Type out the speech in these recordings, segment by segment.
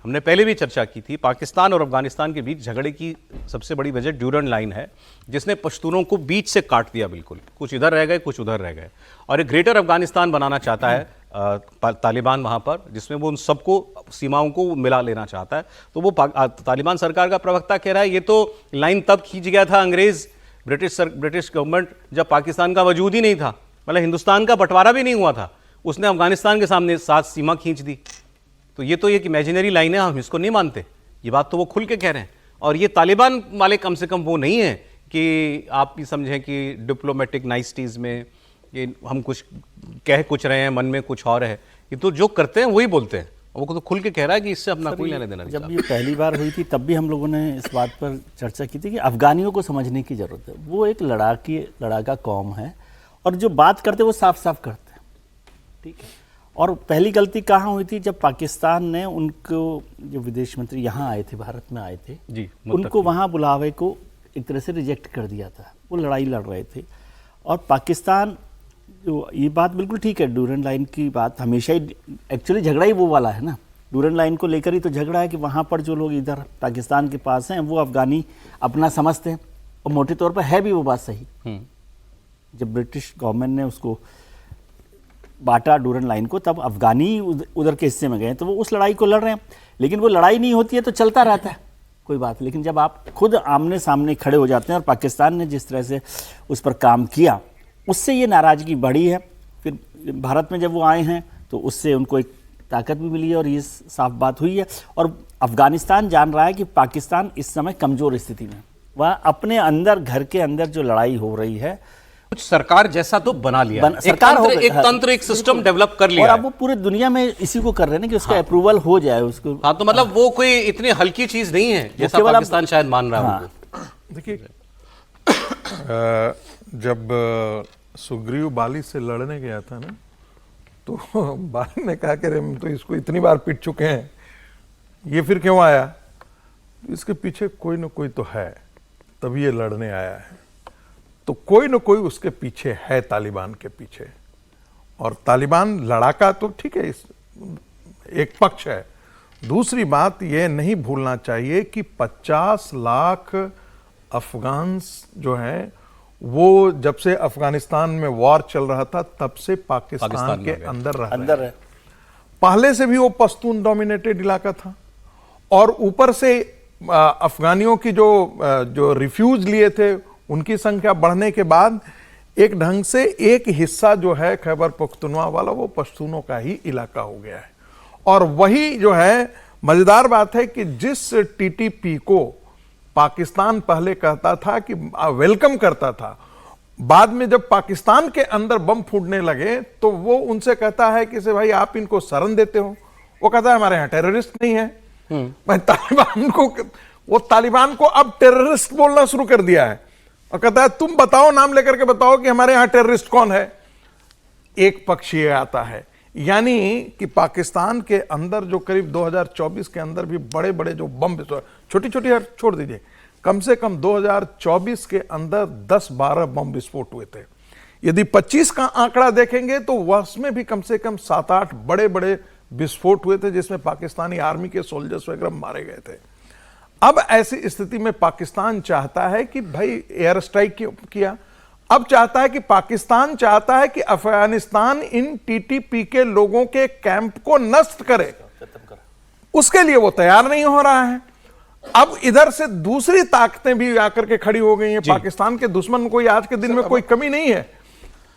हमने पहले भी चर्चा की थी, पाकिस्तान और अफगानिस्तान के बीच झगड़े की सबसे बड़ी वजह ड्यूरन लाइन है, जिसने पश्तूनों को बीच से काट दिया बिल्कुल, कुछ इधर रह गए कुछ उधर रह गए। और एक ग्रेटर अफगानिस्तान बनाना चाहता है तालिबान वहाँ पर, जिसमें वो उन सबको सीमाओं को मिला लेना चाहता है। तो वो तालिबान सरकार का प्रवक्ता कह रहा है ये तो लाइन तब खींच गया था अंग्रेज ब्रिटिश गवर्नमेंट जब पाकिस्तान का वजूद ही नहीं था, मतलब हिंदुस्तान का बंटवारा भी नहीं हुआ था, उसने अफगानिस्तान के सामने साथ सीमा खींच दी। तो ये तो एक इमेजिनरी लाइन है, हम इसको नहीं मानते, ये बात तो वो खुल के कह रहे हैं। और ये तालिबान वाले कम से कम वो नहीं है कि आप भी समझें कि डिप्लोमेटिक नाइसिटीज़ में ये हम कुछ कह कुछ रहे हैं, मन में कुछ और है। ये तो जो करते हैं वही बोलते हैं, वो तो खुल के कह रहा है कि इससे अपना कोई लेना देना नहीं। जब ये पहली बार हुई थी तब भी हम लोगों ने इस बात पर चर्चा की थी कि अफगानियों को समझने की ज़रूरत है। वो एक लड़ाका कौम है और जो बात करते हैं वो साफ साफ करते हैं, ठीक है। और पहली गलती कहाँ हुई थी, जब पाकिस्तान ने उनको, जो विदेश मंत्री यहाँ आए थे, भारत में आए थे जी, उनको वहाँ बुलावे को एक तरह से रिजेक्ट कर दिया था। वो लड़ाई लड़ रहे थे और पाकिस्तान, जो ये बात बिल्कुल ठीक है, ड्यूरन लाइन की बात हमेशा ही, एक्चुअली झगड़ा ही वो वाला है ना, ड्यूरन लाइन को लेकर ही तो झगड़ा है कि वहाँ पर जो लोग इधर पाकिस्तान के पास हैं वो अफगानी अपना समझते हैं, और मोटे तौर पर है भी वो बात सही। जब ब्रिटिश गवर्नमेंट ने उसको बांटा ड्यूरन लाइन को, तब अफगानी उधर के हिस्से में गए, तो वो उस लड़ाई को लड़ रहे हैं। लेकिन वो लड़ाई नहीं होती है तो चलता रहता है, कोई बात। लेकिन जब आप खुद आमने सामने खड़े हो जाते हैं, और पाकिस्तान ने जिस तरह से उस पर काम किया, उससे ये नाराज़गी बढ़ी है। फिर भारत में जब वो आए हैं तो उससे उनको एक ताकत भी मिली है, और ये साफ बात हुई है। और अफगानिस्तान जान रहा है कि पाकिस्तान इस समय कमज़ोर स्थिति में, वह अपने अंदर, घर के अंदर जो लड़ाई हो रही है, कुछ सरकार जैसा तो बना लिया, एक तंत्र एक सिस्टम डेवलप कर लिया, और अब वो पूरे दुनिया में इसी को कर रहे हैं ना कि उसका अप्रूवल हो जाए उसको। हाँ, तो मतलब वो कोई इतनी हल्की चीज नहीं है जैसा पाकिस्तान शायद मान रहा है। देखिए, जब सुग्रीव बाली से लड़ने गया था ना, तो बाली ने कहा कि हम तो इसको इतनी बार पीट चुके हैं, ये फिर क्यों आया? इसके पीछे कोई ना कोई तो है, तभी ये लड़ने आया है। तो कोई ना कोई उसके पीछे है, तालिबान के पीछे। और तालिबान लड़ाका तो ठीक है, एक पक्ष है। दूसरी बात ये नहीं भूलना चाहिए कि 50 लाख अफगान जो हैं, वो जब से अफगानिस्तान में वॉर चल रहा था तब से पाकिस्तान के अंदर है। पहले से भी वो पश्तून डोमिनेटेड इलाका था, और ऊपर से अफगानियों की जो रिफ्यूज लिए थे उनकी संख्या बढ़ने के बाद एक ढंग से एक हिस्सा जो है खैबर पख्तूनख्वा वाला, वो पश्तूनों का ही इलाका हो गया है। और वही जो है मजेदार बात है कि जिस टीटीपी को पाकिस्तान पहले कहता था कि वेलकम करता था, बाद में जब पाकिस्तान के अंदर बम फूटने लगे तो वो उनसे कहता है कि से भाई आप इनको शरण देते हो। वो कहता है हमारे यहाँ टेररिस्ट नहीं है। भाई तालिबान को अब टेररिस्ट बोलना शुरू कर दिया है, और कहता है तुम बताओ, नाम लेकर के बताओ कि हमारे यहां टेररिस्ट कौन है। एक पक्ष ये आता है, यानी कि पाकिस्तान के अंदर जो करीब 2024 के अंदर भी बड़े बड़े जो बम, छोटी छोटी छोड़ दीजिए, कम से कम 2024 के अंदर 10-12 बम विस्फोट हुए थे। यदि 25 का आंकड़ा देखेंगे तो उसमें भी कम से कम 7-8 बड़े बड़े विस्फोट हुए थे, जिसमें पाकिस्तानी आर्मी के सोल्जर्स वगैरह मारे गए थे। अब ऐसी स्थिति में पाकिस्तान चाहता है कि भाई एयर स्ट्राइक किया, अब चाहता है कि पाकिस्तान चाहता है कि अफगानिस्तान इन टीटीपी के लोगों के कैंप को नष्ट करे, उसके लिए वो तैयार नहीं हो रहा है। अब इधर से दूसरी ताकतें भी आकर के खड़ी हो गई हैं। पाकिस्तान के दुश्मन कोई आज के दिन में कोई कमी नहीं है,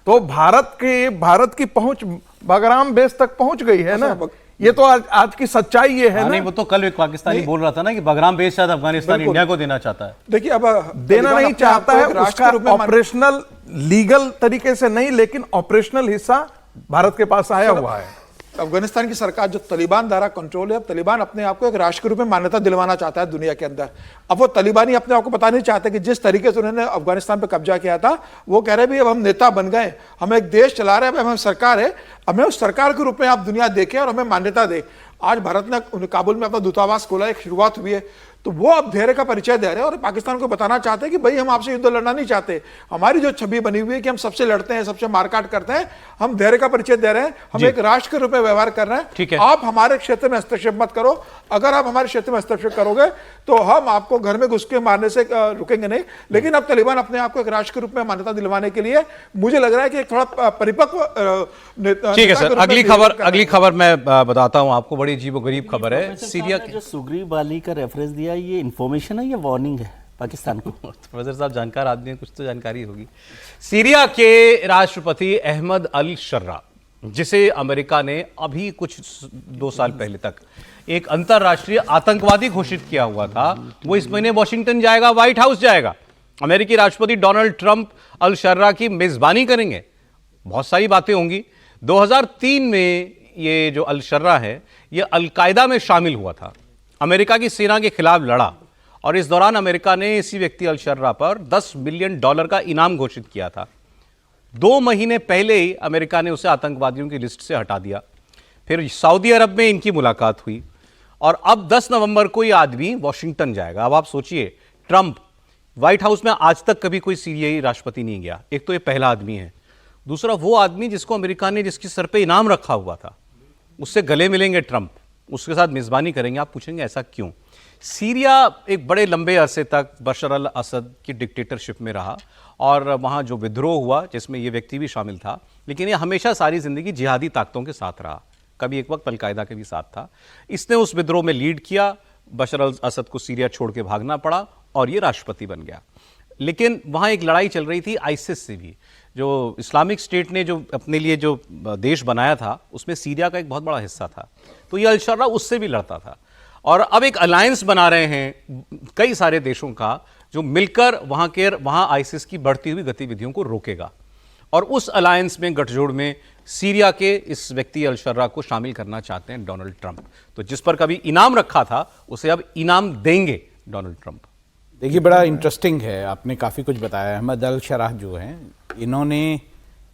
तो भारत की पहुंच बगराम बेस तक पहुंच गई है ना। ये तो आज की सच्चाई ये है ना। नहीं, वो तो कल एक पाकिस्तानी बोल रहा था ना कि बगराम बेस शायद अफगानिस्तान इंडिया को देना चाहता है। देखिए, अब देना नहीं चाहता है, उसका ऑपरेशनल लीगल तरीके से नहीं, लेकिन ऑपरेशनल हिस्सा भारत के पास आया हुआ है। अफगानिस्तान की सरकार जो तालिबान द्वारा कंट्रोल है, अब तालिबान अपने आप को एक राष्ट्र के रूप में मान्यता दिलवाना चाहता है दुनिया के अंदर। अब वो तालिबानी अपने आप को पता नहीं चाहते कि जिस तरीके से उन्होंने अफगानिस्तान पे कब्जा किया था, वो कह रहे भी अब हम नेता बन गए, हम एक देश चला रहे हैं, हम सरकार है, हमें उस सरकार के रूप में आप दुनिया देखें और हमें मान्यता दे। आज भारत ने काबुल में अपना दूतावास खोला, एक शुरुआत हुई है। तो वो अब धैर्य का परिचय दे रहे हैं और पाकिस्तान को बताना चाहते हैं कि भाई हम आपसे युद्ध लड़ना नहीं चाहते। हमारी जो छवि बनी हुई है कि हम सबसे लड़ते हैं, सबसे मारकाट करते हैं, हम धैर्य का परिचय दे रहे हैं, हम एक राष्ट्र के रूप में व्यवहार कर रहे हैं। ठीक है। आप हमारे क्षेत्र में हस्तक्षेप मत करो, अगर आप हमारे क्षेत्र में हस्तक्षेप करोगे तो हम आपको घर में घुस के मारने से रुकेंगे नहीं। लेकिन अब तालिबान अपने आप को एक राष्ट्र के रूप में मान्यता दिलवाने के लिए मुझे लग रहा है कि एक थोड़ा परिपक्व ठीक है सर, अगली खबर मैं बताता हूं आपको, बड़ी अजीबोगरीब खबर है। सीरिया जो सुग्रीव बाली का रेफरेंस दिया, ये इन्फॉर्मेशन है या वार्निंग है पाकिस्तान को? प्रोफेसर साहब जानकार आदमी है, कुछ तो जानकारी होगी। सीरिया के राष्ट्रपति अहमद अल शर्रा, जिसे अमेरिका ने अभी कुछ 2 साल पहले तक एक अंतरराष्ट्रीय आतंकवादी घोषित किया हुआ था, वो इस महीने वॉशिंगटन जाएगा, व्हाइट हाउस जाएगा। अमेरिकी राष्ट्रपति डोनाल्ड ट्रंप अल शर्रा की मेजबानी करेंगे, बहुत सारी बातें होंगी। 2003 में ये जो अल शर्रा है, ये अलकायदा में शामिल हुआ था, अमेरिका की सेना के खिलाफ लड़ा, और इस दौरान अमेरिका ने इसी व्यक्ति अल शर्रा पर $10 बिलियन का इनाम घोषित किया था। 2 महीने पहले ही अमेरिका ने उसे आतंकवादियों की लिस्ट से हटा दिया। फिर सऊदी अरब में इनकी मुलाकात हुई, और अब 10 नवंबर को ये आदमी वॉशिंगटन जाएगा। अब आप सोचिए, ट्रंप व्हाइट हाउस में आज तक कभी कोई सीरियाई राष्ट्रपति नहीं गया। एक तो ये पहला आदमी है, दूसरा वो आदमी जिसको अमेरिका ने, जिसके सर पे इनाम रखा हुआ था, उससे गले मिलेंगे ट्रंप, उसके साथ मेजबानी करेंगे। आप पूछेंगे ऐसा क्यों? सीरिया एक बड़े लंबे अरसे तक बशर अल असद की डिक्टेटरशिप में रहा, और वहाँ जो विद्रोह हुआ जिसमें ये व्यक्ति भी शामिल था, लेकिन ये हमेशा सारी जिंदगी जिहादी ताकतों के साथ रहा। कभी एक वक्त अलकायदा के भी साथ था। इसने उस विद्रोह में लीड किया, बशर अल असद को सीरिया छोड़ के भागना पड़ा, और ये राष्ट्रपति बन गया। लेकिन वहाँ एक लड़ाई चल रही थी आईसिस से भी। जो इस्लामिक स्टेट ने जो अपने लिए जो देश बनाया था, उसमें सीरिया का एक बहुत बड़ा हिस्सा था, तो ये अल शर्रा उससे भी लड़ता था। और अब एक अलायंस बना रहे हैं कई सारे देशों का, जो मिलकर वहाँ आईसिस की बढ़ती हुई गतिविधियों को रोकेगा। और उस अलायंस में, गठजोड़ में, सीरिया के इस व्यक्ति अल शर्रा को शामिल करना चाहते हैं डोनाल्ड ट्रंप। तो जिस पर कभी इनाम रखा था, उसे अब इनाम देंगे डोनाल्ड ट्रंप। देखिए, बड़ा इंटरेस्टिंग है, आपने काफ़ी कुछ बताया। अहमद अल शर्रा जो हैं, इन्होंने,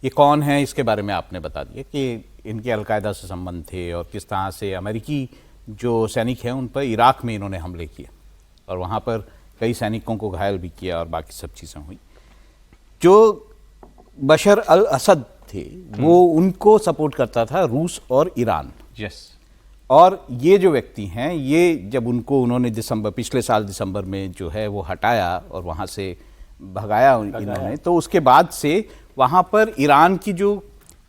ये कौन है इसके बारे में आपने बता दिया कि इनके अलकायदा से संबंध थे, और किस तरह से अमेरिकी जो सैनिक हैं उन पर इराक में इन्होंने हमले किए, और वहाँ पर कई सैनिकों को घायल भी किया, और बाकी सब चीज़ें हुई। जो बशर अल असद थे, वो उनको सपोर्ट करता था रूस और ईरान। यस। और ये जो व्यक्ति हैं, ये जब उन्होंने पिछले साल दिसंबर में जो है वो हटाया और वहाँ से भगाया इन्होंने, तो उसके बाद से वहाँ पर ईरान की जो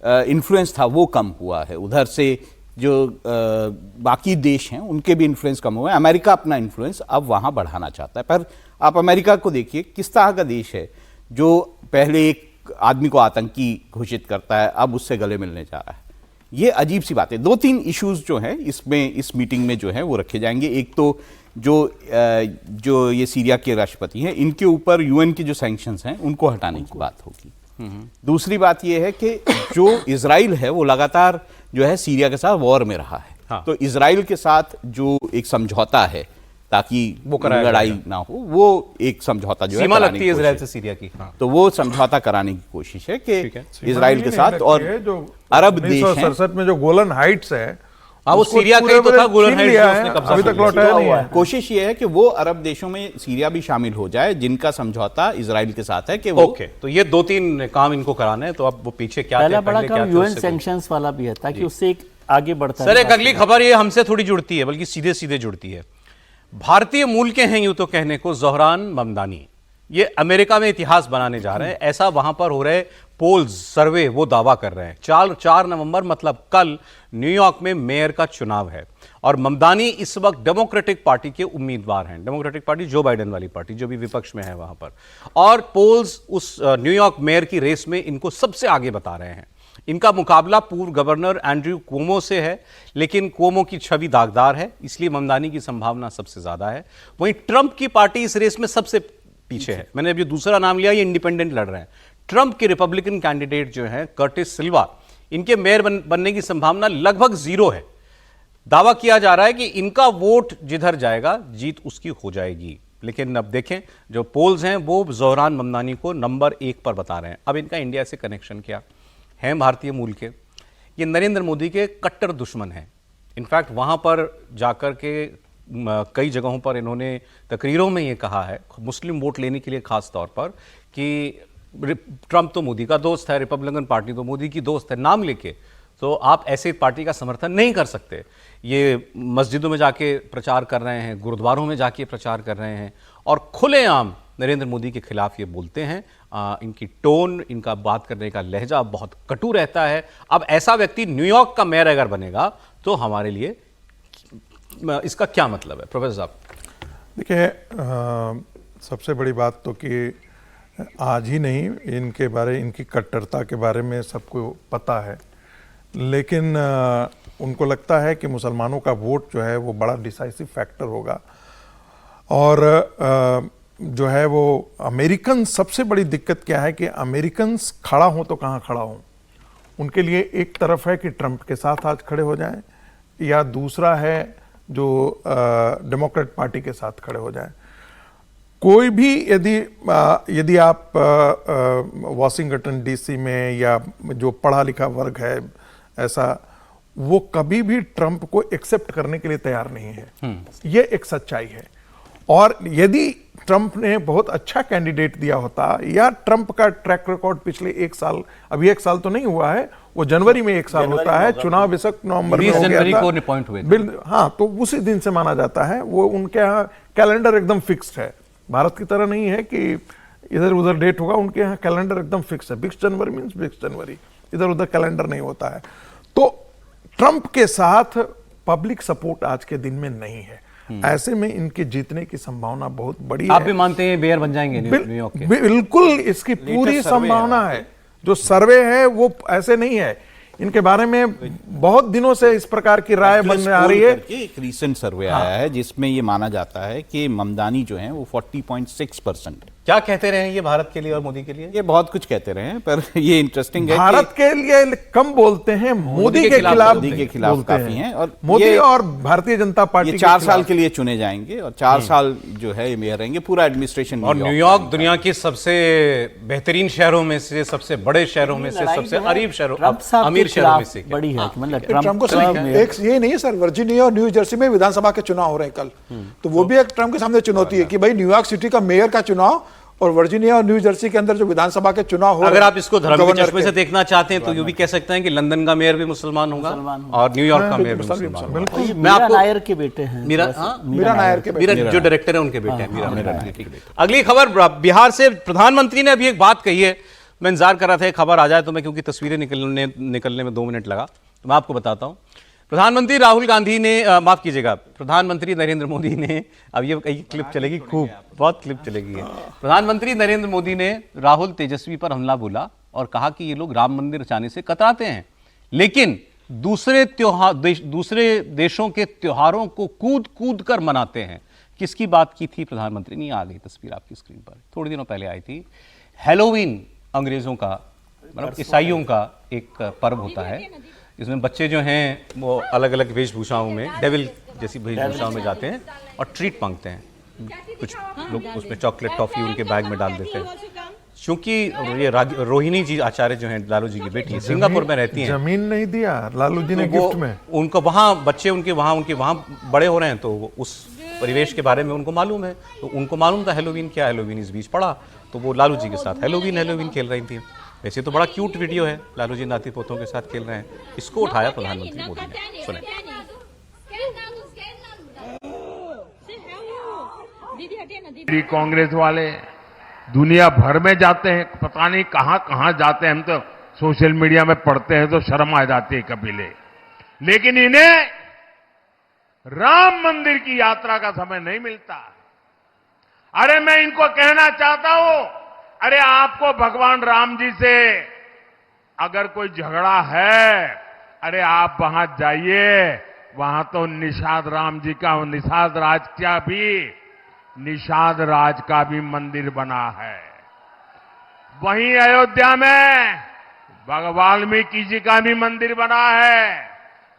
इन्फ्लुएंस था वो कम हुआ है। उधर से जो बाकी देश हैं उनके भी इन्फ्लुएंस कम हुए हैं। अमेरिका अपना इन्फ्लुएंस अब वहाँ बढ़ाना चाहता है। पर आप अमेरिका को देखिए, किस तरह का देश है जो पहले एक आदमी को आतंकी घोषित करता है, अब उससे गले मिलने जा रहा है। ये अजीब सी बात है। 2-3 इश्यूज जो हैं इसमें, इस मीटिंग में जो है वो रखे जाएंगे। एक तो जो ये सीरिया के राष्ट्रपति हैं, इनके ऊपर यूएन के जो सैंक्शंस हैं उनको हटाने की बात होगी। दूसरी बात ये है कि जो इजराइल है वो लगातार जो है सीरिया के साथ वॉर में रहा है। हाँ। तो इजराइल के साथ जो एक समझौता है ताकि वो लड़ाई ना हो, वो एक समझौता जो है सीमा कराने लगती की है इजराइल कोशिश से सीरिया की। हाँ। तो वो समझौता कराने की कोशिश है कि ठीक है। इजराइल के साथ, और जो अरब देश हैं 1967 में जो गोलन हाइट्स है, हाँ, वो उसको सीरिया का ही तो पूरे था, गोलन छीन हाइट्स लिया जो है, उसने कब्जा अभी कर तक लिया। लौटाया नहीं है। कोशिश ये है कि वो अरब देशों में सीरिया भी शामिल हो जाए जिनका समझौता इजराइल के साथ है कि वो ओके, तो ये 2-3 काम इनको कराने हैं। तो अब वो पीछे क्या पहला थे, बड़ा पहले क्या काम थे, यूएन उससे सैंक्शंस वाला भी है, ताकि उससे एक आगे बढ़ता सर, रहे। एक अगली खबर ये हमसे थोड़ी जुड़ती है, बल्कि सीधे सीधे जुड़ती है। भारतीय मूल के हैं यूं तो कहने को ज़ोहरान ममदानी, ये अमेरिका में इतिहास बनाने जा रहे हैं, ऐसा वहां पर हो रहे पोल्स, सर्वे, वो दावा कर रहे हैं। 4 नवंबर मतलब कल न्यूयॉर्क में मेयर का चुनाव है, और ममदानी इस वक्त डेमोक्रेटिक पार्टी के उम्मीदवार हैं। डेमोक्रेटिक पार्टी जो बाइडेन वाली पार्टी, जो भी विपक्ष में है वहां पर। और पोल्स उस न्यूयॉर्क मेयर की रेस में इनको सबसे आगे बता रहे हैं। इनका मुकाबला पूर्व गवर्नर एंड्रयू क्वोमो से है, लेकिन क्वोमो की छवि दागदार है, इसलिए ममदानी की संभावना सबसे ज्यादा है। वहीं ट्रंप की पार्टी इस रेस में सबसे पीछे है। मैंने अभी दूसरा नाम लिया, ये इंडिपेंडेंट लड़ रहे हैं। ट्रंप के रिपब्लिकन कैंडिडेट जो हैं कर्टिस सिल्वा, इनके मेयर बनने की संभावना लगभग 0 है। दावा किया जा रहा है कि इनका वोट जिधर जाएगा, जीत उसकी हो जाएगी। लेकिन अब देखें, जो पोल्स हैं वो ज़ोहरान ममदानी को नंबर 1 पर बता रहे हैं। अब इनका इंडिया से कनेक्शन क्या हैं? भारतीय मूल के, ये नरेंद्र मोदी के कट्टर दुश्मन हैं। इनफैक्ट वहां पर जाकर के कई जगहों पर इन्होंने तकरीरों में ये कहा है, मुस्लिम वोट लेने के लिए खास तौर पर, कि ट्रंप तो मोदी का दोस्त है, रिपब्लिकन पार्टी तो मोदी की दोस्त है, नाम लेके तो आप ऐसे पार्टी का समर्थन नहीं कर सकते। ये मस्जिदों में जाके प्रचार कर रहे हैं, गुरुद्वारों में जाके प्रचार कर रहे हैं और खुलेआम नरेंद्र मोदी के खिलाफ ये बोलते हैं। इनकी टोन, इनका बात करने का लहजा बहुत कटु रहता है। अब ऐसा व्यक्ति न्यूयॉर्क का मेयर अगर बनेगा तो हमारे लिए इसका क्या मतलब है, प्रोफेसर साहब? देखिए, सबसे बड़ी बात तो कि आज ही नहीं, इनकी कट्टरता के बारे में सबको पता है, लेकिन उनको लगता है कि मुसलमानों का वोट जो है वो बड़ा डिसाइसिव फैक्टर होगा। और जो है वो अमेरिकन, सबसे बड़ी दिक्कत क्या है कि अमेरिकन खड़ा हो तो कहाँ खड़ा हो। उनके लिए एक तरफ है कि ट्रंप के साथ आज खड़े हो जाएं, या दूसरा है जो डेमोक्रेट पार्टी के साथ खड़े हो जाएं। कोई भी यदि आप वॉशिंगटन डीसी में, या जो पढ़ा लिखा वर्ग है ऐसा, वो कभी भी ट्रंप को एक्सेप्ट करने के लिए तैयार नहीं है। ये एक सच्चाई है। और यदि ट्रंप ने बहुत अच्छा कैंडिडेट दिया होता, या ट्रंप का ट्रैक रिकॉर्ड पिछले एक साल, अभी एक साल तो नहीं हुआ है, वो जनवरी में एक साल होता है, चुनाव बेशक नवंबर में हो गया था। हाँ, तो उसी दिन से माना जाता है। वो उनके यहाँ कैलेंडर एकदम फिक्स्ड है, भारत की तरह नहीं है कि इधर उधर डेट होगा। उनके यहाँ कैलेंडर एकदम फिक्स है, 20 जनवरी मीन्स 20 जनवरी, इधर उधर कैलेंडर नहीं होता है। तो ट्रंप के साथ पब्लिक सपोर्ट आज के दिन में नहीं है। ऐसे में इनके जीतने की संभावना बहुत बड़ी आप है। भी मानते हैं मेयर बन जाएंगे न्यूयॉर्क के? बिल्कुल, इसकी पूरी संभावना है। जो सर्वे है वो ऐसे नहीं है, इनके बारे में बहुत दिनों से इस प्रकार की राय बनने आ रही है। एक रीसेंट सर्वे आया है जिसमें ये माना जाता है कि ममदानी जो है वो 40.6%। क्या कहते रहे ये भारत के लिए और मोदी के लिए? ये बहुत कुछ कहते रहे हैं, पर ये इंटरेस्टिंग है भारत के लिए कम बोलते हैं, मोदी के खिलाफ काफी हैं। और मोदी और भारतीय जनता पार्टी ये 4 साल के लिए चुने जाएंगे और 4 साल जो है ये मेयर रहेंगे, पूरा एडमिनिस्ट्रेशन। और न्यूयॉर्क दुनिया के सबसे बेहतरीन शहरों में से, सबसे बड़े शहरों में से, सबसे अमीर शहरों, अमीर शहरों में से बड़ी है कि मतलब ट्रंप को एक ये नहीं है सर, वर्जीनिया और न्यू जर्सी में विधानसभा के चुनाव हो रहे हैं कल, तो वो भी एक ट्रंप के सामने चुनौती है कि भाई न्यूयॉर्क सिटी का मेयर का चुनाव और वर्जीनिया और न्यू जर्सी के अंदर जो विधानसभा के चुनाव हो, अगर आप इसको धर्म के चश्मे से देखना चाहते हैं तो ये भी कह सकते हैं कि लंदन का मेयर भी मुसलमान होगा और न्यूयॉर्क का मेयर भी मुसलमान होगा। मैं आपको नायर के बेटे हैं, मीरा नायर के बेटे, जो डायरेक्टर है उनके बेटे हैं मीरा नायर के बेटे। अगली खबर बिहार से, प्रधानमंत्री ने अभी एक बात कही है, मैं इंतजार कर रहा था खबर आ जाए तो मैं, क्योंकि तस्वीरें निकलने में 2 मिनट लगा, तो मैं आपको बताता हूँ। प्रधानमंत्री राहुल गांधी ने, माफ कीजिएगा, प्रधानमंत्री नरेंद्र मोदी ने, अब ये क्लिप चलेगी, खूब बहुत क्लिप चलेगी है। प्रधानमंत्री नरेंद्र मोदी ने राहुल तेजस्वी पर हमला बोला और कहा कि ये लोग राम मंदिर जाने से कतराते हैं, लेकिन दूसरे देशों के त्योहारों को कूद कूद कर मनाते हैं। किसकी बात की थी प्रधानमंत्री ने? आ गई तस्वीर आपकी स्क्रीन पर, थोड़ी दिनों पहले आई थी। हैलोवीन अंग्रेजों का, मतलब ईसाइयों का एक पर्व होता है, इसमें बच्चे जो हैं वो अलग अलग वेशभूषाओं में, डेविल जैसी वेशभूषाओं में जाते हैं और ट्रीट मांगते हैं। कुछ लोग उसमें चॉकलेट टॉफी उनके बैग में डाल देते हैं। क्योंकि ये रोहिणी जी आचार्य जो हैं, लालू जी की बेटी, सिंगापुर में रहती हैं। जमीन नहीं दिया लालू जी ने गिफ्ट में, उनको वहाँ बच्चे उनके वहाँ बड़े हो रहे हैं, तो उस परिवेश के बारे में उनको मालूम है, तो उनको मालूम था हेलोवीन क्या, हेलोवीन इस बीच पड़ा, तो वो लालू जी के साथ हेलोवीन खेल रही थी। वैसे तो बड़ा क्यूट वीडियो है, लालू जी नाती पोतों के साथ खेल रहे हैं, इसको उठाया प्रधानमंत्री मोदी ने। सुने। कांग्रेस वाले दुनिया भर में जाते हैं, पता नहीं कहां कहां जाते हैं, हम तो सोशल मीडिया में पढ़ते हैं तो शर्म आ जाती है कबीले, लेकिन इन्हें राम मंदिर की यात्रा का समय नहीं मिलता। अरे मैं इनको कहना चाहता हूं, अरे आपको भगवान राम जी से अगर कोई झगड़ा है, अरे आप वहां जाइए, वहां तो निषाद राम जी का, निषाद राज का भी मंदिर बना है। वहीं अयोध्या में वाल्मीकि जी का भी मंदिर बना है,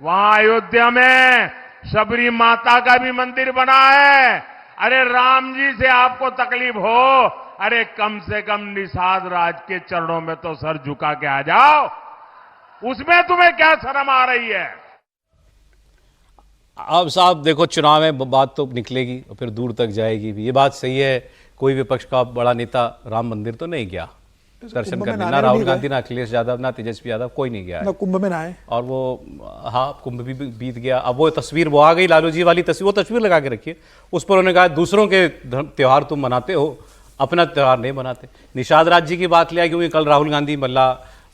वहां अयोध्या में शबरी माता का भी मंदिर बना है। अरे राम जी से आपको तकलीफ हो, अरे कम से कम निषाद राज के चरणों में तो सर झुका के आ जाओ, उसमें तुम्हें क्या शर्म आ रही है? अब साहब देखो, चुनाव में बात तो निकलेगी और फिर दूर तक जाएगी भी। ये बात सही है, कोई विपक्ष का बड़ा नेता राम मंदिर तो नहीं गया दर्शन कुंभ में करने, नहाने ना भी राहुल नहीं गांधी, ना अखिलेश यादव, ना तेजस्वी यादव, कोई नहीं गया है। ना कुंभ में नहाए। और वो, हाँ, कुंभ भी बीत गया। अब वो तस्वीर वो आ गई, लालू जी वाली तस्वीर, वो तस्वीर लगा के रखिए, उस पर उन्होंने कहा दूसरों के त्यौहार तुम मनाते हो, अपना त्यौहार नहीं मनाते। निषाद राज जी की बात लिया, क्योंकि कल राहुल गांधी मल्ला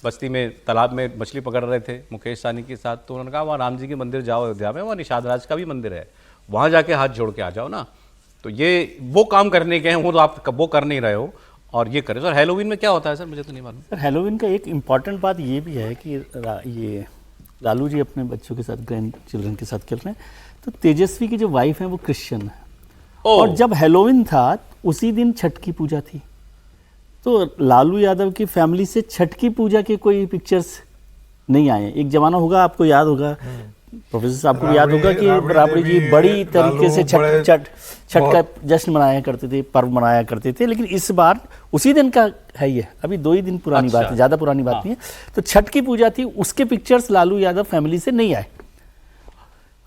बस्ती में तालाब में मछली पकड़ रहे थे मुकेश साहनी के साथ, तो उन्होंने कहा वहाँ राम जी के मंदिर जाओ अयोध्या में, वहाँ निषाद राज का भी मंदिर है, वहाँ जाके हाथ जोड़ के आ जाओ ना। तो ये वो काम करने के हैं, वो तो आप वो कर नहीं रहे हो और ये करें। सर हैलोवीन में क्या होता है सर, मुझे तो नहीं मालूम। सर हैलोवीन का एक इम्पॉर्टेंट बात ये भी है कि ये लालू जी अपने बच्चों के साथ, ग्रैंड चिल्ड्रन के साथ खेल रहे हैं, तो तेजस्वी की जो वाइफ है वो क्रिश्चियन है, और जब हैलोवीन था उसी दिन छठ की पूजा थी, तो लालू यादव की फैमिली से छठ की पूजा के कोई पिक्चर्स नहीं आए। एक जमाना होगा, आपको याद होगा, प्रोफेसर साहब को भी याद होगा कि राबड़ी जी बड़ी तरीके से छठ का जश्न मनाया करते थे, पर्व मनाया करते थे, लेकिन इस बार उसी दिन का है ये, अभी 2 ही दिन पुरानी बात है, ज़्यादा पुरानी बात नहीं है। तो छठ की पूजा थी, उसके पिक्चर्स लालू यादव फैमिली से नहीं आए।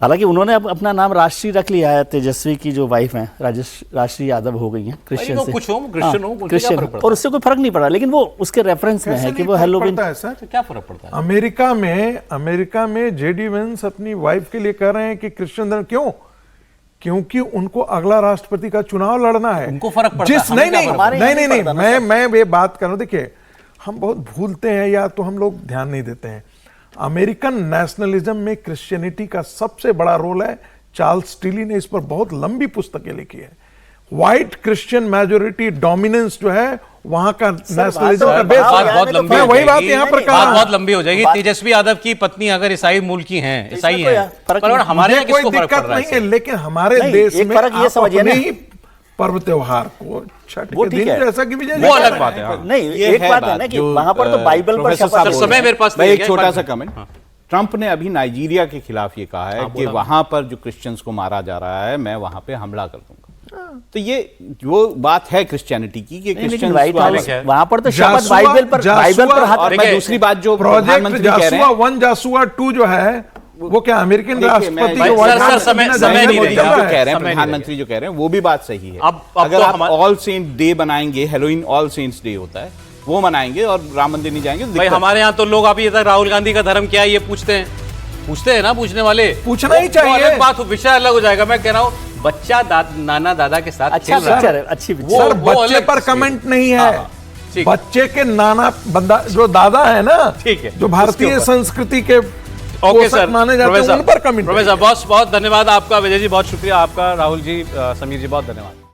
हालांकि उन्होंने अब अपना नाम राष्ट्रीय रख लिया है, तेजस्वी की जो वाइफ हैं राष्ट्रीय यादव हो गई हैं, क्रिश्चियन से, कुछ हो, क्रिश्चियन हो, क्रिश्चियन, और उससे कोई फर्क नहीं पड़ा, लेकिन वो उसके रेफरेंस में है कि वो हैलोवीन। तो क्या फर्क पड़ता है? अमेरिका में जेडी वेंस अपनी वाइफ के लिए कह रहे हैं कि क्रिश्चियन धर्म, क्यों? क्योंकि उनको अगला राष्ट्रपति का चुनाव लड़ना है। उनको फर्क पड़ता है, हमें क्या फर्क पड़ता है? नहीं, मैं ये बात कर रहा हूं, देखिए हम बहुत भूलते हैं या तो हम लोग ध्यान नहीं देते हैं। अमेरिकन नेशनलिज्म में क्रिश्चियनिटी का सबसे बड़ा रोल है। चार्ल्स स्टीली ने इस पर बहुत लंबी पुस्तकें लिखी है। व्हाइट क्रिश्चियन मेजोरिटी डोमिनेंस जो है वहां का नेशनलिज्म का बेस, बहुत लंबी मैं हो वही बात जाएगी, यहां पर कह बात रहा बहुत हूं। लंबी हो जाएगी। तेजस्वी यादव की पत्नी अगर ईसाई मूल की हैं, ईसाई कोई हैं, फर्क पर नहीं, हमारे यहाँ कोई किसको फर्क पड़ दिक्कत रहा नहीं है, है? लेकिन हमारे नहीं, देश एक में फर्क ये आप समझिए अपने ना, ही पर्व त्योहार को छठ वो के ठीक दिन है, जैसा कि विजय वो अलग बात है। हाँ। नहीं, ये एक बात है ना कि वहां पर तो बाइबल पर प्रोफेसर शपथ साहब हो बोल रही रहे है। मेरे पास मैं नहीं एक है, छोटा बात- सा कमेंट, ट्रंप ने अभी नाइजीरिया के खिलाफ ये कहा है कि वहां पर जो क्रिश्चियंस को मारा जा रहा है, मैं वहां पे हमला कर दूंगा। तो ये वो बात है क्रिश्चियनिटी की कि लेकिन क्रिश्चियंस व्हाइट हाउस है। वहां पर तो शपथ जासूआ- बाइबल पर हाथ। और मैं दूसरी बात जो प्रोजेक्ट प्रधानमंत्री कह रहे जासूआ हैं, 1 जासूआ 2 जो है वो क्या अमेरिकन देखिए, राष्ट्रपति मैं- के सर, व्हाइट हाउस समय में नहीं जाने रही को है। चल जो रहा कह है। रहे हैं, समय नहीं प्रधानमंत्री जो कह रहे हैं वो भी बात सही है। अब अगर तो आप हमारे- ऑल सेंट डे बनाएंगे, हेलोइन ऑल सेंट्स डे होता है, वो मनाएंगे और राम मंदिर नहीं जाएंगे तो भाई दिक्कत है। हमारे यहाँ तो लोग अभी तक राहुल गांधी का धर्म क्या है ये पूछते हैं ना, पूछने वाले। पूछना ही वो चाहिए। अलग बात, विषय अलग हो जाएगा। मैं कह रहा हूँ बच्चा नाना दादा के साथ अच्छा खेल रहा पिक्चर है। है, अच्छी वो- पिक्चर। सर बच्चे अलग पर तस्वीर। कमेंट नहीं हाँ, है, हाँ, ठीक। बच्चे के नाना बंदा जो दादा है ना, ठीक है, जो उसके भारतीय ऊपर। संस्कृति के ओके पोषक सर, माने जाते हैं, उन पर कमेंट। प्रोफेसर बहुत बहुत धन्यवाद आपका, विजय जी बहुत शुक्रिया आपका, राहुल जी, समीर जी बहुत धन्यवाद।